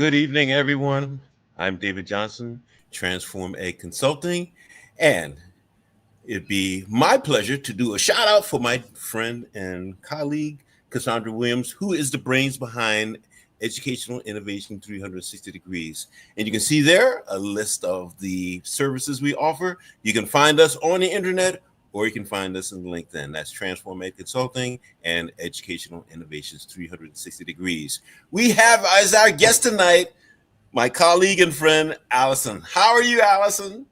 Good evening, everyone. I'm David Johnson, Transform Ed Consulting, and it'd be my pleasure to do a shout out for my friend and colleague, Cassandra Williams, who is the brains behind Educational Innovation 360 Degrees. And you can see there a list of the services we offer. You can find us on the internet or you can find us in LinkedIn. That's Transform Ed Consulting and Educational Innovations 360 Degrees. We have as our guest tonight my colleague and friend, Allison. How are you, Allison?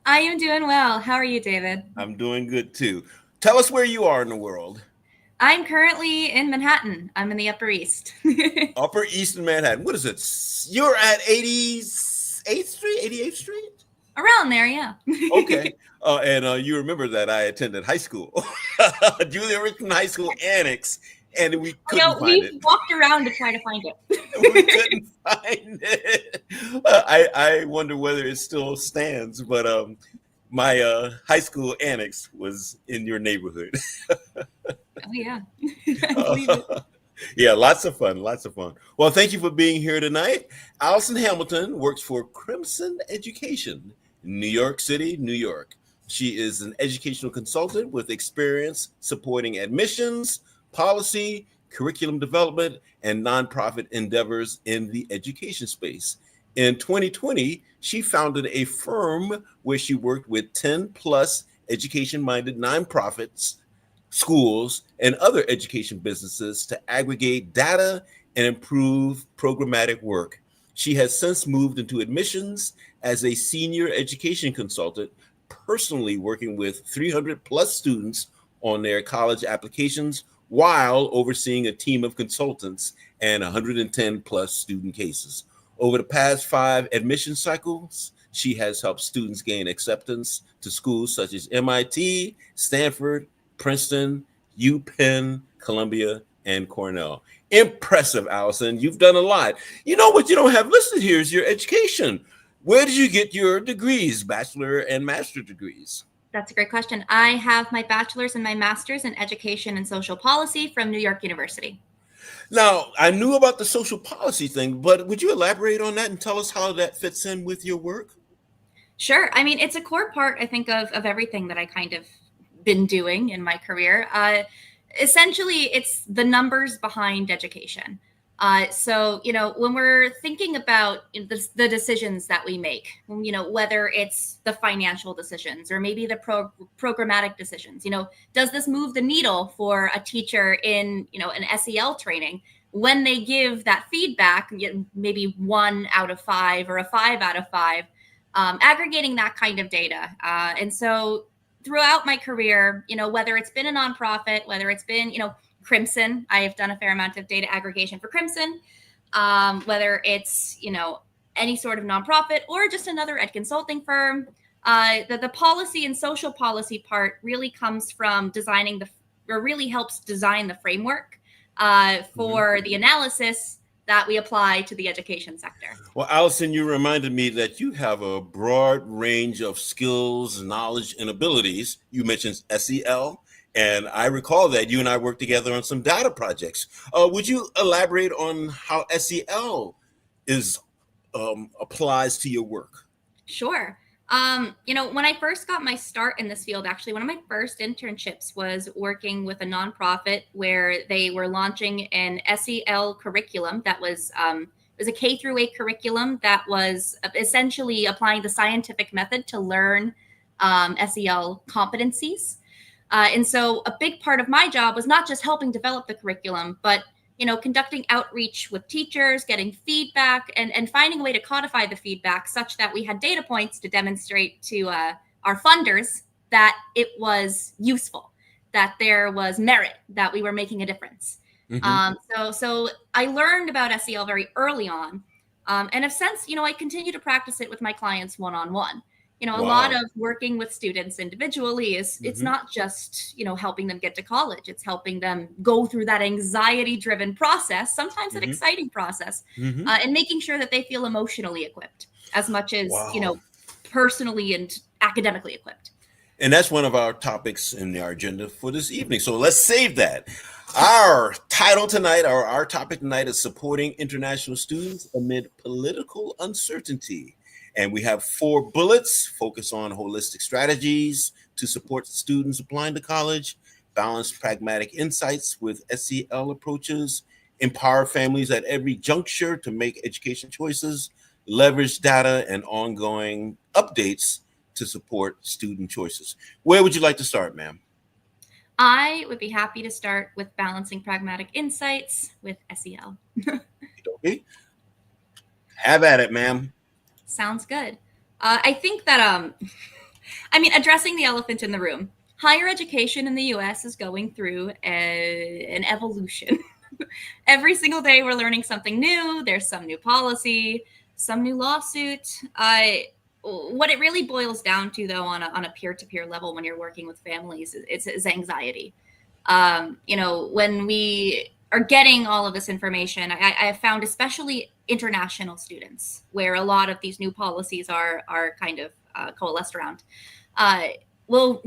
I am doing well. How are you, David? I'm doing good too. Tell us where you are in the world. I'm currently in Manhattan. I'm in the Upper East. Upper East in Manhattan. What is it? You're at 88th Street, 88th Street? Around there, yeah. Okay. And you remember that I attended high school, Julia Richmond High School Annex, and we couldn't find it. We walked around to try to find it. We couldn't find it. I wonder whether it still stands, but my high school annex was in your neighborhood. Oh, yeah. I believe it. Yeah, lots of fun. Well, thank you for being here tonight. Allison Hamilton works for Crimson Education, New York City, New York. She is an educational consultant with experience supporting admissions, policy, curriculum development, and nonprofit endeavors in the education space. In 2020, she founded a firm where she worked with 10 plus education-minded nonprofits, schools, and other education businesses to aggregate data and improve programmatic work. She has since moved into admissions as a senior education consultant, personally working with 300 plus students on their college applications while overseeing a team of consultants and 110 plus student cases. Over the past 5 admission cycles, she has helped students gain acceptance to schools such as MIT, Stanford, Princeton, UPenn, Columbia, and Cornell. Impressive, Allison. You've done a lot. You know what you don't have listed here is your education. Where did you get your degrees, bachelor and master degrees? That's a great question. I have my bachelor's and my master's in education and social policy from New York University. Now, I knew about the social policy thing, but would you elaborate on that and tell us how that fits in with your work? Sure. I mean, it's a core part, I think, of everything that I kind of been doing in my career. Essentially, it's the numbers behind education. So, when we're thinking about the decisions that we make, whether it's the financial decisions or maybe the programmatic decisions, does this move the needle for a teacher in, an SEL training when they give that feedback, maybe 1 out of 5 or a 5 out of 5, aggregating that kind of data. And so throughout my career, whether it's been a nonprofit, whether it's been, Crimson, I have done a fair amount of data aggregation for Crimson, whether it's, any sort of nonprofit or just another ed consulting firm. The policy and social policy part really comes from really helps design the framework for the analysis that we apply to the education sector. Well, Allison, you reminded me that you have a broad range of skills, knowledge, and abilities. You mentioned SEL, and I recall that you and I worked together on some data projects. Would you elaborate on how SEL applies to your work? Sure. When I first got my start in this field, actually, one of my first internships was working with a nonprofit where they were launching an SEL curriculum that was it was a K through 8 curriculum that was essentially applying the scientific method to learn SEL competencies. And so a big part of my job was not just helping develop the curriculum, but conducting outreach with teachers, getting feedback, and finding a way to codify the feedback such that we had data points to demonstrate to our funders that it was useful, that there was merit, that we were making a difference. Mm-hmm. So I learned about SEL very early on, and have since, I continue to practice it with my clients one-on-one. A lot of working with students individually is it's not just, helping them get to college. It's helping them go through that anxiety-driven process, sometimes an exciting process, and making sure that they feel emotionally equipped as much as, personally and academically equipped. And that's one of our topics in our agenda for this evening. So let's save that. Our title tonight, or our topic tonight, is supporting international students amid political uncertainty. And we have 4 bullets: focus on holistic strategies to support students applying to college, balance pragmatic insights with SEL approaches, empower families at every juncture to make education choices, leverage data and ongoing updates to support student choices. Where would you like to start, ma'am? I would be happy to start with balancing pragmatic insights with SEL. Okay. Have at it, ma'am. Sounds good. I think that, addressing the elephant in the room, higher education in the US is going through an evolution. Every single day we're learning something new. There's some new policy, some new lawsuit. What it really boils down to, though, on a peer-to-peer level, when you're working with families, is anxiety. When we are getting all of this information, I have found, especially international students, where a lot of these new policies are kind of coalesced around, we'll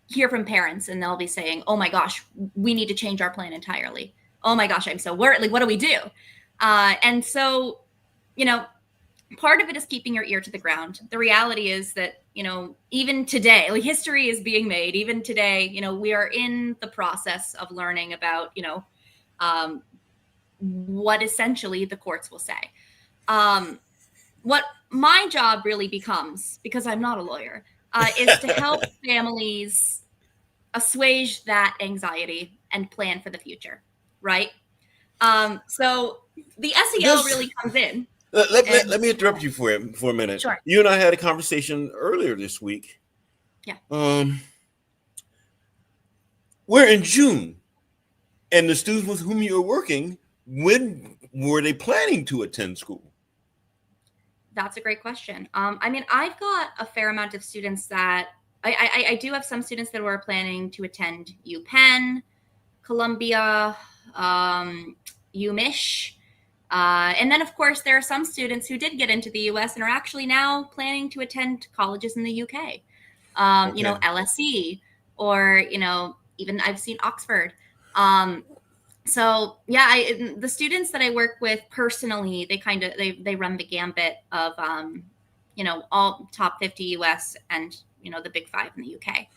hear from parents and they'll be saying, "Oh my gosh, we need to change our plan entirely. Oh my gosh, I'm so worried. Like, what do we do?" And so, part of it is keeping your ear to the ground. The reality is that, even today, like, history is being made. Even today, we are in the process of learning about, what essentially the courts will say. What my job really becomes, because I'm not a lawyer, is to help families assuage that anxiety and plan for the future, right? So the SEL really comes in. Let me interrupt you for a minute. Sure. You and I had a conversation earlier this week. Yeah. We're in June, and the students with whom you're working, when were they planning to attend school? That's a great question. I've got a fair amount of students that I do have some students that were planning to attend UPenn, Columbia, UMich. And then, of course, there are some students who did get into the US and are actually now planning to attend colleges in the UK. LSE, or, even I've seen Oxford. The students that I work with personally, they run the gambit of, all top 50 US and, the big 5 in the UK.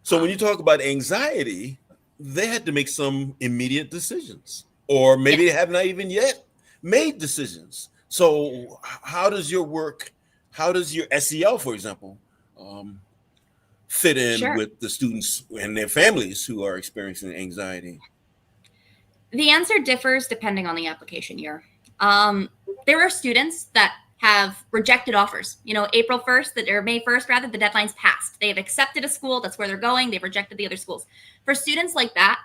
So when you talk about anxiety, they had to make some immediate decisions, or maybe they have not even yet made decisions. So how does your SEL, for example, fit in with the students and their families who are experiencing anxiety? The answer differs depending on the application year. There are students that have rejected offers. April 1st, or May 1st, rather, the deadline's passed. They have accepted a school. That's where they're going. They've rejected the other schools. For students like that,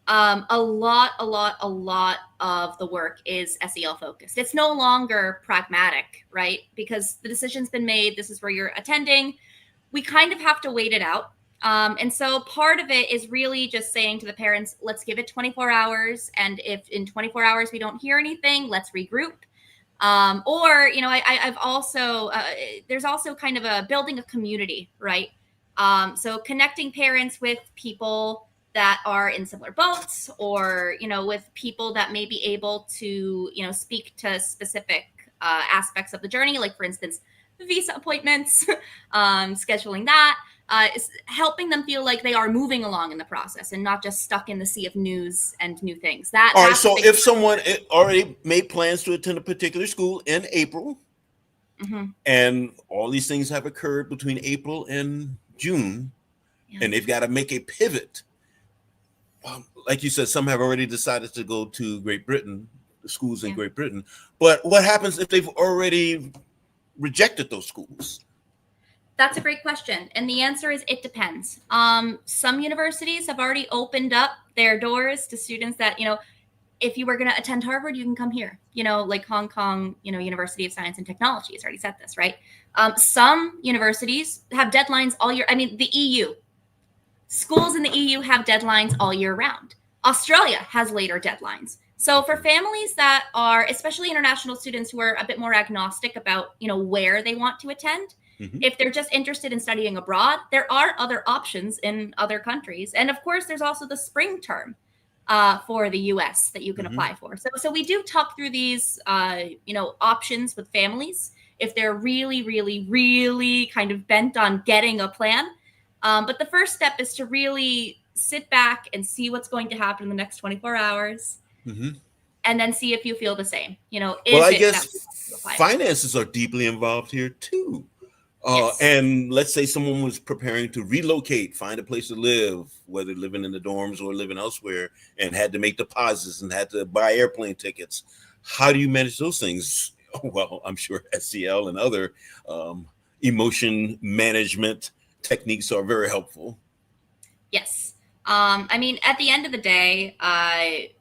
a lot of the work is SEL focused. It's no longer pragmatic, right? Because the decision's been made. This is where you're attending. We kind of have to wait it out. And so part of it is really just saying to the parents, let's give it 24 hours. And if in 24 hours we don't hear anything, let's regroup. I've also, there's also kind of a building a community, right? So connecting parents with people that are in similar boats, or, with people that may be able to, speak to specific aspects of the journey, like, for instance, visa appointments, scheduling that, is helping them feel like they are moving along in the process and not just stuck in the sea of news and new things. All right. So if someone already made plans to attend a particular school in April, and all these things have occurred between April and June, and they've got to make a pivot. Like you said, some have already decided to go to Great Britain, the schools in Great Britain. But what happens if they've already rejected those schools? That's a great question. And the answer is it depends. Some universities have already opened up their doors to students that, if you were going to attend Harvard, you can come here, like Hong Kong, University of Science and Technology has already said this, right? Some universities have deadlines all year. The EU, schools in the EU have deadlines all year round. Australia has later deadlines. So for families that are, especially international students who are a bit more agnostic about, where they want to attend, Mhm. If they're just interested in studying abroad, there are other options in other countries. And of course, there's also the spring term for the US that you can Mhm. apply for. So we do talk through these, options with families if they're really, really, really kind of bent on getting a plan. But the first step is to really sit back and see what's going to happen in the next 24 hours Mhm. and then see if you feel the same. Well, Is I it that we guess want to apply for? finances are deeply involved here too. Yes. And let's say someone was preparing to relocate, find a place to live, whether living in the dorms or living elsewhere, and had to make deposits and had to buy airplane tickets. How do you manage those things? Well, I'm sure SEL and other um, emotion management techniques are very helpful. Yes. I mean, at the end of the day,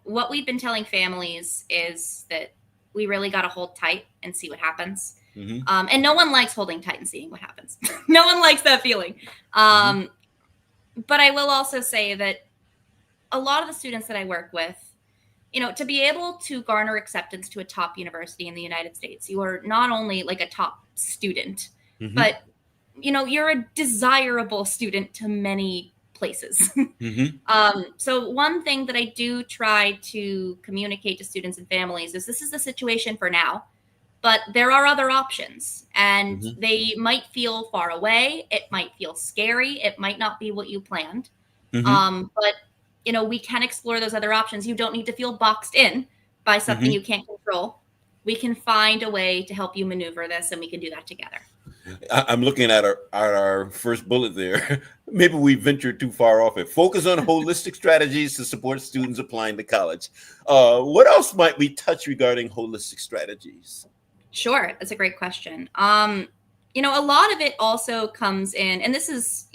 what we've been telling families is that we really got to hold tight and see what happens. Hmm. And no one likes holding tight and seeing what happens. No one likes that feeling. Hmm. Um, but I will also say that a lot of the students that I work with, to be able to garner acceptance to a top university in the United States, you are not only like a top student, Hmm. but you're a desirable student to many places. Hmm. So one thing that I do try to communicate to students and families is this is the situation for now, but there are other options and Hmm. they might feel far away. It might feel scary. It might not be what you planned. Hmm. But we can explore those other options. You don't need to feel boxed in by something Hmm. you can't control. We can find a way to help you maneuver this and we can do that together. I'm looking at our first bullet there. Maybe we ventured too far off it. Focus on holistic strategies to support students applying to college. What else might we touch regarding holistic strategies? Sure, that's a great question. A lot of it also comes in, and this is,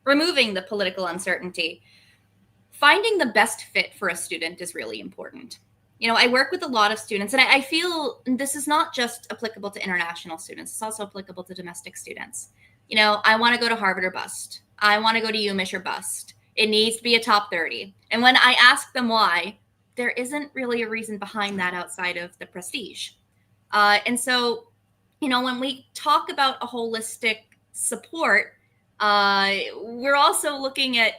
removing the political uncertainty. Finding the best fit for a student is really important. I work with a lot of students, and I feel this is not just applicable to international students, it's also applicable to domestic students. I want to go to Harvard or bust. I want to go to UMich or bust. It needs to be a top 30. And when I ask them why, there isn't really a reason behind that outside of the prestige. And so, when we talk about a holistic support, we're also looking at,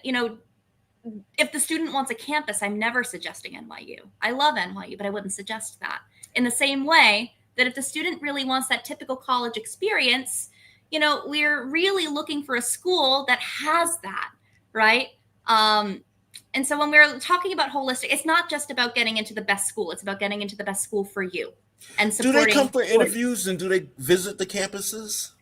if the student wants a campus, I'm never suggesting NYU. I love NYU, but I wouldn't suggest that. In the same way that if the student really wants that typical college experience, we're really looking for a school that has that, right? And so when we're talking about holistic, it's not just about getting into the best school, it's about getting into the best school for you and Do they come supporting for your. interviews and do they visit the campuses?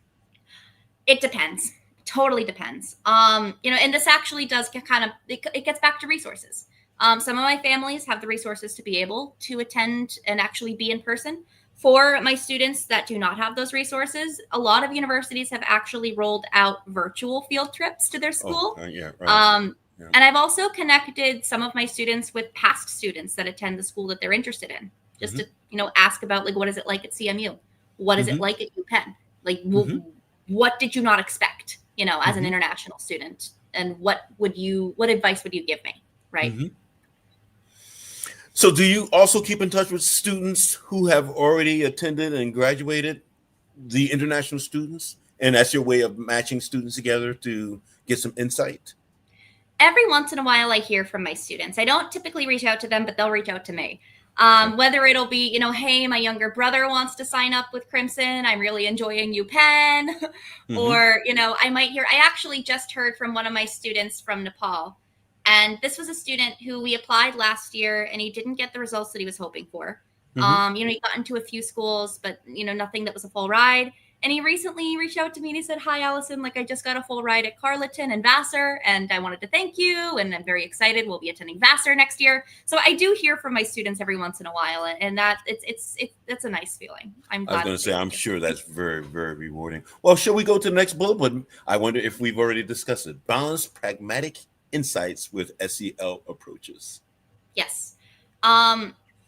It depends. Totally depends. And this actually does get it gets back to resources. Some of my families have the resources to be able to attend and actually be in person. For my students that do not have those resources, a lot of universities have actually rolled out virtual field trips to their Oh, school. yeah, right. Um, Yeah. and I've also connected some of my students with past students that attend the school that they're interested in, just Hmm. to ask about like what is it like at CMU, what is it Hmm. like at UPenn, like Hmm. what did you not expect, as an Hmm. international student, and what advice would you give me, right? Hmm. So, do you also keep in touch with students who have already attended and graduated, the international students? And that's your way of matching students together to get some insight? Every once in a while I hear from my students. I don't typically reach out to them, but they'll reach out to me. Okay. Whether it'll be, hey, my younger brother wants to sign up with Crimson. I'm really enjoying UPenn. Hmm. Or, I might hear, I actually just heard from one of my students from Nepal. And this was a student who we applied last year and he didn't get the results that he was hoping for. Hmm. He got into a few schools, but, nothing that was a full ride. And he recently reached out to me and he said, "Hi, Allison. Like, I just got a full ride at Carleton and Vassar, and I wanted to thank you. And I'm very excited. We'll be attending Vassar next year." So I do hear from my students every once in a while, and that that's a nice feeling. I'm I was glad going that to they say, like I'm it. sure that's very, very rewarding. Well, shall we go to the next bullet? But I wonder if we've already discussed it. Balanced, pragmatic insights with SEL approaches. Yes.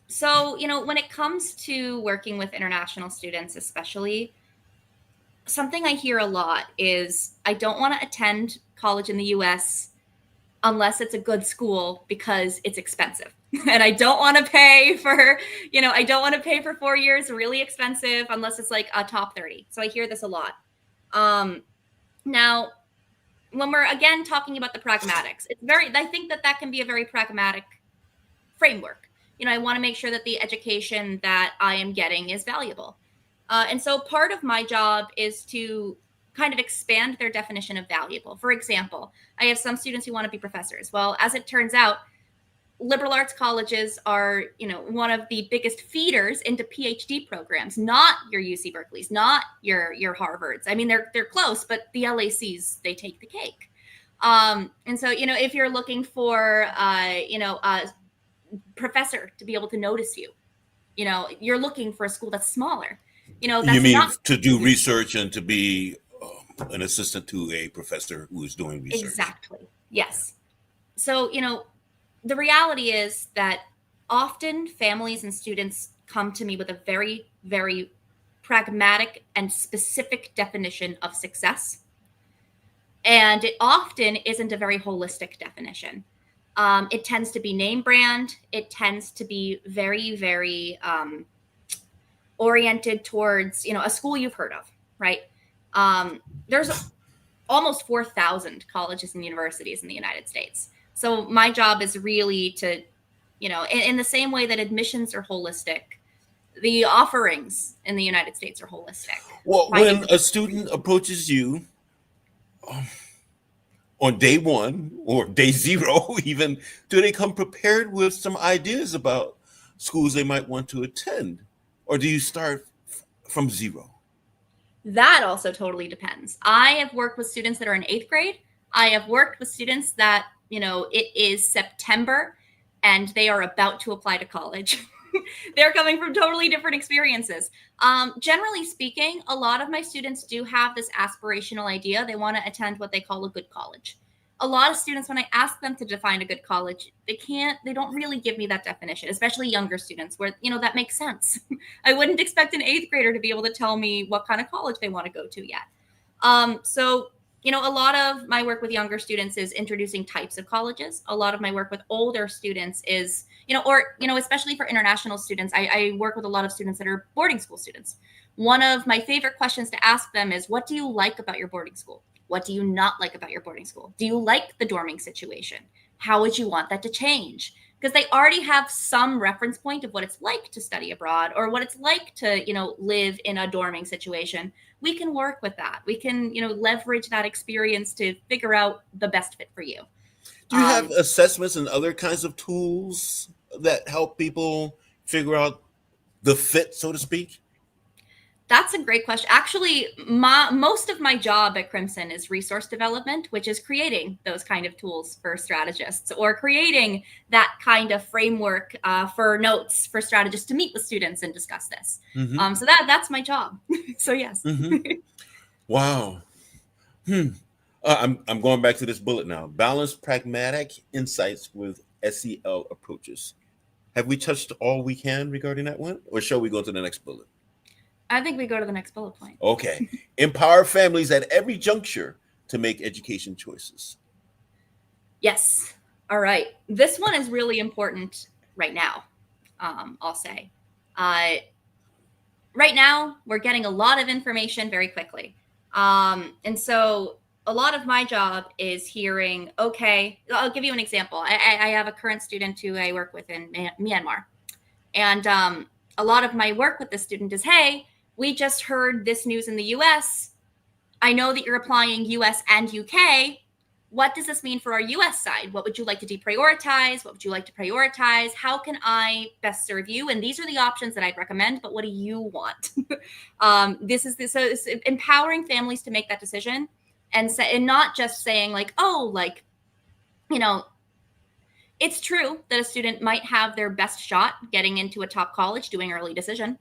So when it comes to working with international students, especially, something I hear a lot is I don't want to attend college in the US unless it's a good school because it's expensive. And I don't want to pay for, I don't want to pay for 4 years, really expensive, unless it's like a top 30. So I hear this a lot. Now, when we're again talking about the pragmatics, I think that can be a very pragmatic framework. I want to make sure that the education that I am getting is valuable. And so part of my job is to kind of expand their definition of valuable. For example, I have some students who want to be professors. Well, as it turns out, liberal arts colleges are, one of the biggest feeders into PhD programs, not your UC Berkeley's, not your Harvards. I mean, they're close, but the LACs, they take the cake. And so, if you're looking for, a professor to be able to notice you, you're looking for a school that's smaller. That's You mean not to do research and to be an assistant to a professor who is doing research? Exactly. Yes. So, the reality is that often families and students come to me with a very, very pragmatic and specific definition of success. And it often isn't a very holistic definition. It tends to be name brand. It tends to be very, very oriented towards, a school you've heard of, right? There's almost 4,000 colleges and universities in the United States. So my job is really to, in the same way that admissions are holistic, the offerings in the United States are holistic. Well, when a student approaches you on day one or day zero, even, do they come prepared with some ideas about schools they might want to attend? Or do you start from zero? That also totally depends. I have worked with students that are in 8th grade. I have worked with students that, it is September and they are about to apply to college. They're coming from totally different experiences. Generally speaking, a lot of my students do have this aspirational idea. They want to attend what they call a good college. A lot of students, when I ask them to define a good college, they don't really give me that definition, especially younger students where, that makes sense. I wouldn't expect an 8th grader to be able to tell me what kind of college they want to go to yet. So, a lot of my work with younger students is introducing types of colleges. A lot of my work with older students is, especially for international students, I work with a lot of students that are boarding school students. One of my favorite questions to ask them is, what do you like about your boarding school? What do you not like about your boarding school? Do you like the dorming situation? How would you want that to change? Because they already have some reference point of what it's like to study abroad or what it's like to, live in a dorming situation. We can work with that. We can, leverage that experience to figure out the best fit for you. Do you have assessments and other kinds of tools that help people figure out the fit, so to speak? That's a great question. Actually, most of my job at Crimson is resource development, which is creating those kind of tools for strategists or creating that kind of framework for notes for strategists to meet with students and discuss this. Mm-hmm. So that's my job. So yes. Mm-hmm. Wow. I'm going back to this bullet now. Balanced pragmatic insights with SEL approaches. Have we touched all we can regarding that one, or shall we go to the next bullet? I think we go to the next bullet point. Okay. Empower families at every juncture to make education choices. Yes. All right. This one is really important right now, I'll say. Right now, we're getting a lot of information very quickly. And so a lot of my job is hearing, okay, I'll give you an example. I have a current student who I work with in Myanmar. And a lot of my work with this student is, hey, we just heard this news in the US. I know that you're applying US and UK. What does this mean for our US side? What would you like to deprioritize? What would you like to prioritize? How can I best serve you? And these are the options that I'd recommend, but what do you want? So it's empowering families to make that decision and not just saying like, it's true that a student might have their best shot getting into a top college doing early decision.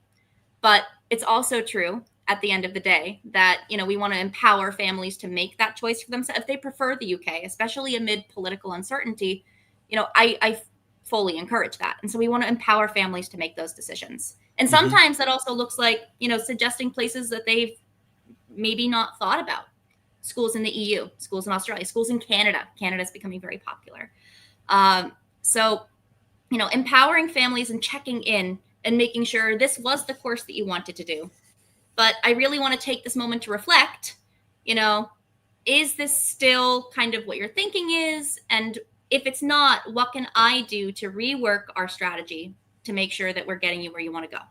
But it's also true at the end of the day that, we want to empower families to make that choice for themselves. If they prefer the UK, especially amid political uncertainty, I fully encourage that. And so we want to empower families to make those decisions. And sometimes that also looks like, suggesting places that they've maybe not thought about. Schools in the EU, schools in Australia, schools in Canada. Canada is becoming very popular. So, empowering families and checking in and making sure this was the course that you wanted to do. But I really want to take this moment to reflect. you know, is this still kind of what your thinking is? And if it's not, what can I do to rework our strategy to make sure that we're getting you where you want to go?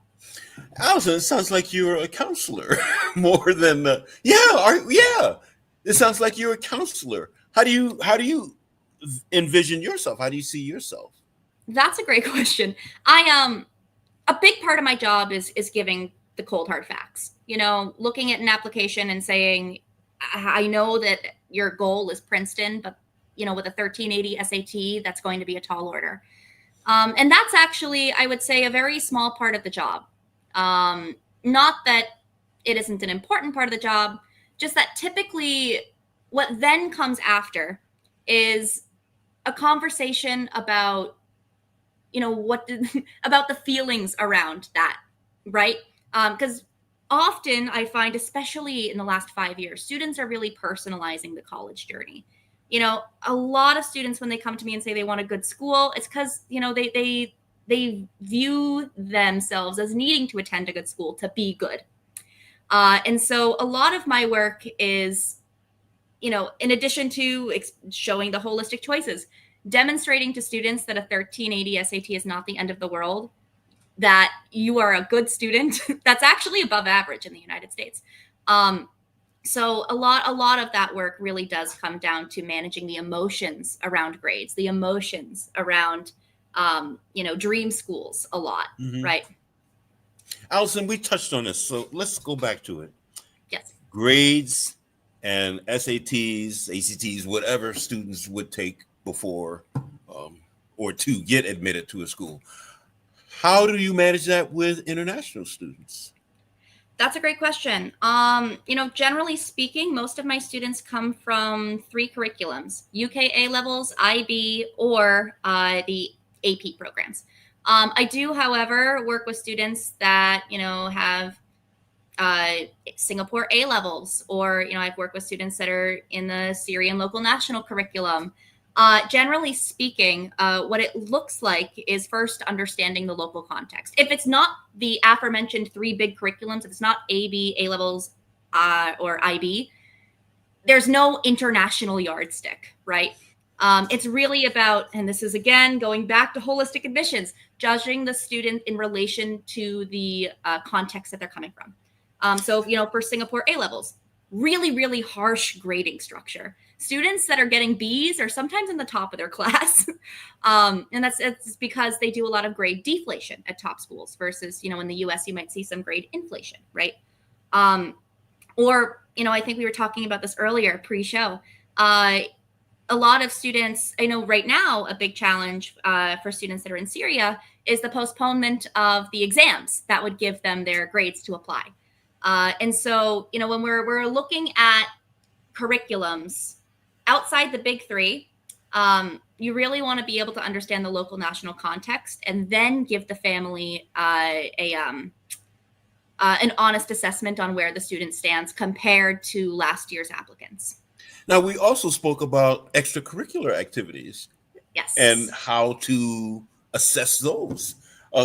Allison, it sounds like you're a counselor more than yeah. It sounds like you're a counselor. How do you envision yourself? How do you see yourself? That's a great question. I a big part of my job is giving the cold hard facts. Looking at an application and saying, I know that your goal is Princeton, but with a 1380 SAT, that's going to be a tall order. And that's actually, I would say, a very small part of the job. Not that it isn't an important part of the job, just that typically what then comes after is a conversation about about the feelings around that, right? Because often I find, especially in the last 5 years, students are really personalizing the college journey. A lot of students, when they come to me and say they want a good school, it's because they view themselves as needing to attend a good school to be good. And so a lot of my work is, in addition to showing the holistic choices, demonstrating to students that a 1380 SAT is not the end of the world, that you are a good student that's actually above average in the United States. So a lot of that work really does come down to managing the emotions around grades, the emotions around dream schools a lot, Hmm. right? Allison, we touched on this, so let's go back to it. Yes. Grades and SATs, ACTs, whatever students would take before or to get admitted to a school. How do you manage that with international students? That's a great question. Generally speaking, most of my students come from three curriculums: UK A levels, IB, or the AP programs. I do, however, work with students that have uh, Singapore A levels, or I've worked with students that are in the Syrian local national curriculum. Generally speaking, what it looks like is first understanding the local context. If it's not the aforementioned three big curriculums, if it's not AB, A levels, or IB, there's no international yardstick, right? It's really about, and this is again going back to holistic admissions, judging the student in relation to the context that they're coming from. So, for Singapore A levels, really, really harsh grading structure. Students that are getting Bs are sometimes in the top of their class. And it's because they do a lot of grade deflation at top schools versus, in the US, you might see some grade inflation, right? Or, I think we were talking about this earlier pre-show. A lot of students, I know right now, a big challenge for students that are in Syria is the postponement of the exams that would give them their grades to apply. And so, when we're looking at curriculums outside the big three, you really want to be able to understand the local national context and then give the family an honest assessment on where the student stands compared to last year's applicants. Now, we also spoke about extracurricular activities and Yes. how to assess those.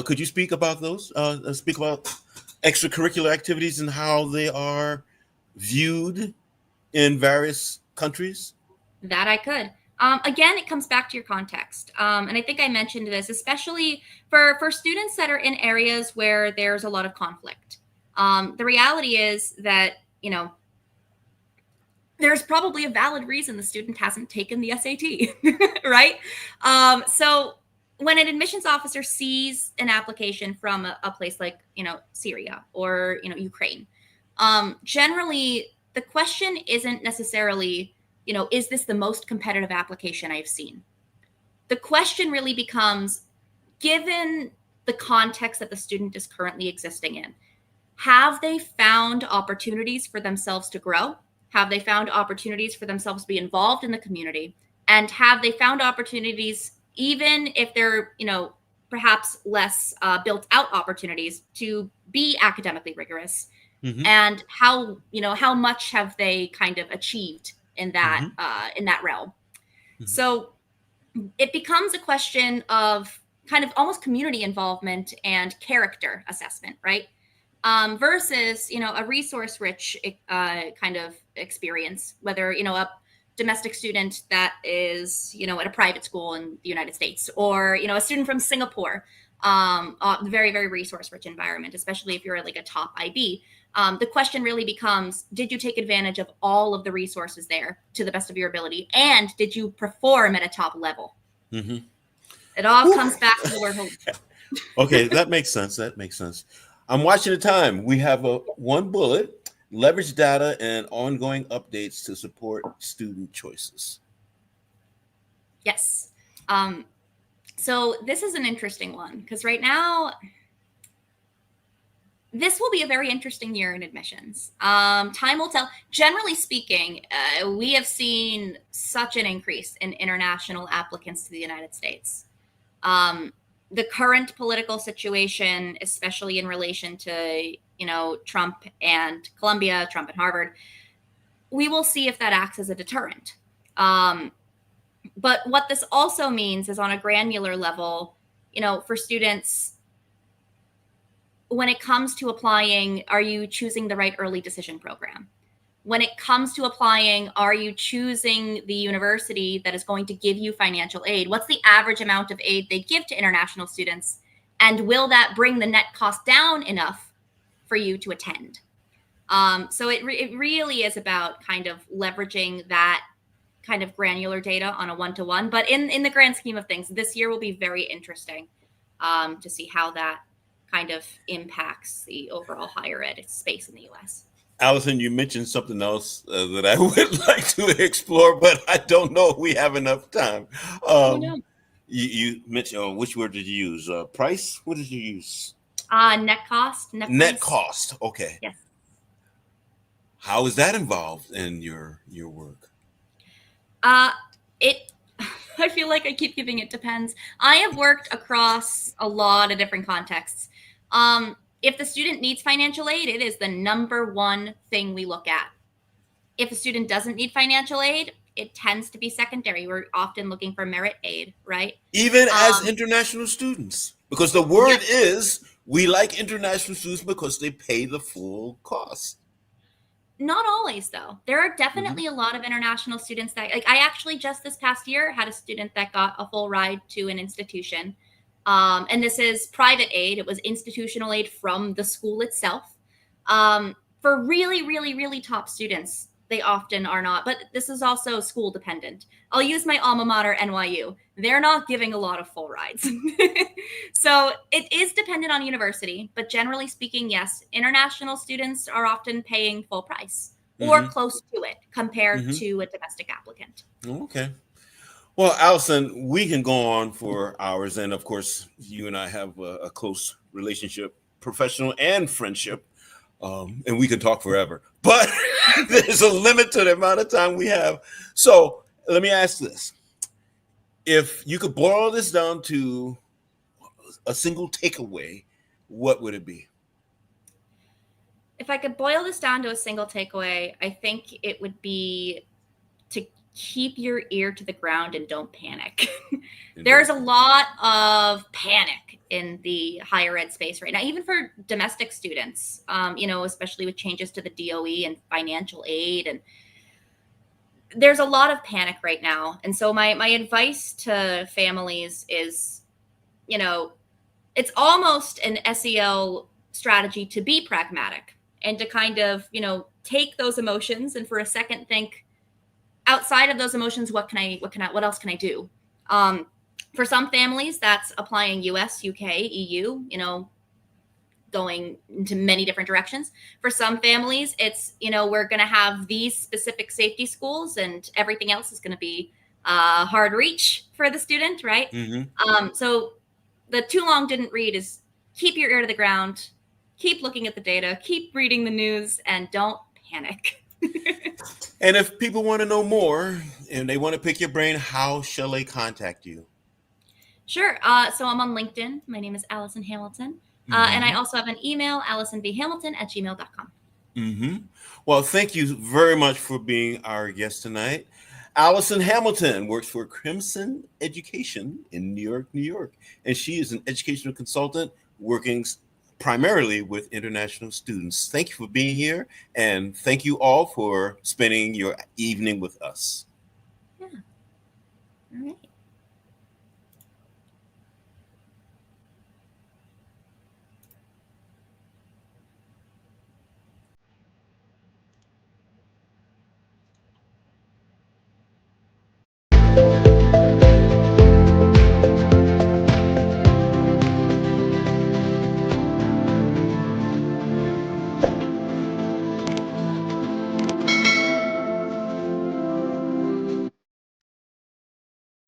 Could you speak about those? Speak about extracurricular activities and how they are viewed in various countries? That I could. Again, it comes back to your context. And I think I mentioned this, especially for students that are in areas where there's a lot of conflict. The reality is that, there's probably a valid reason the student hasn't taken the SAT, right? So when an admissions officer sees an application from a place like, Syria or, Ukraine, generally the question isn't necessarily, is this the most competitive application I've seen? The question really becomes, given the context that the student is currently existing in, have they found opportunities for themselves to grow? Have they found opportunities for themselves to be involved in the community? And have they found opportunities, even if they're, perhaps less built out opportunities, to be academically rigorous? Hmm. And how much have they kind of achieved Hmm. in that realm? Hmm. So it becomes a question of kind of almost community involvement and character assessment, right? versus, a resource rich kind of experience, whether, a domestic student that is, at a private school in the United States, or, a student from Singapore, very, very resource rich environment, especially if you're like a top IB. The question really becomes, did you take advantage of all of the resources there to the best of your ability? And did you perform at a top level? Mm-hmm. It all comes back to the word hope. Okay, that makes sense. That makes sense. I'm watching the time. We have one bullet: leverage data and ongoing updates to support student choices. Yes. So this is an interesting one because right now, this will be a very interesting year in admissions. Time will tell. Generally speaking, we have seen such an increase in international applicants to the United States. The current political situation, especially in relation to, Trump and Columbia, Trump and Harvard, we will see if that acts as a deterrent. But what this also means is on a granular level, for students, when it comes to applying, are you choosing the right early decision program? When it comes to applying, are you choosing the university that is going to give you financial aid? What's the average amount of aid they give to international students? And will that bring the net cost down enough for you to attend? So it really is about kind of leveraging that kind of granular data on a one-to-one. But in the grand scheme of things, this year will be very interesting to see how that kind of impacts the overall higher ed space in the U.S. Allison, you mentioned something else that I would like to explore, but I don't know if we have enough time. You mentioned, which word did you use? Price? What did you use? Net cost. Net cost. Okay. Yes. How is that involved in your work? I feel like I keep giving it depends. I have worked across a lot of different contexts. If the student needs financial aid, it is the number one thing we look at. If a student doesn't need financial aid, it tends to be secondary. We're often looking for merit aid, right? Even as international students, because the word is we like international students because they pay the full cost. Not always, though. There are definitely a lot of international students that, like, I actually just this past year had a student that got a full ride to an institution. And this is private aid. It was institutional aid from the school itself. For really, really, really top students, they often are not. But this is also school dependent. I'll use my alma mater, NYU. They're not giving a lot of full rides. So it is dependent on university. But generally speaking, yes, international students are often paying full price or close to it compared to a domestic applicant. Okay. Well, Allison, we can go on for hours. And of course, you and I have a close relationship, professional and friendship. And we can talk forever. But there's a limit to the amount of time we have. So let me ask this. If you could boil this down to a single takeaway, what would it be? If I could boil this down to a single takeaway, I think it would be to keep your ear to the ground and don't panic. There's a lot of panic in the higher ed space right now, even for domestic students, especially with changes to the DOE and financial aid. And there's a lot of panic right now. And so my advice to families is, it's almost an SEL strategy to be pragmatic and to kind of, take those emotions and for a second think, outside of those emotions, what else can I do? For some families, that's applying US, UK, EU, going into many different directions. For some families, it's, we're going to have these specific safety schools and everything else is going to be hard reach for the student, right? So the too long didn't read is keep your ear to the ground, keep looking at the data, keep reading the news, and don't panic. And if people want to know more and they want to pick your brain, how shall they contact you? Sure. So I'm on LinkedIn. My name is Allison Hamilton. And I also have an email, allisonbhamilton@gmail.com. Well, thank you very much for being our guest tonight. Allison Hamilton works for Crimson Education in New York, New York. And she is an educational consultant working primarily with international students. Thank you for being here, and thank you all for spending your evening with us. Yeah. All right.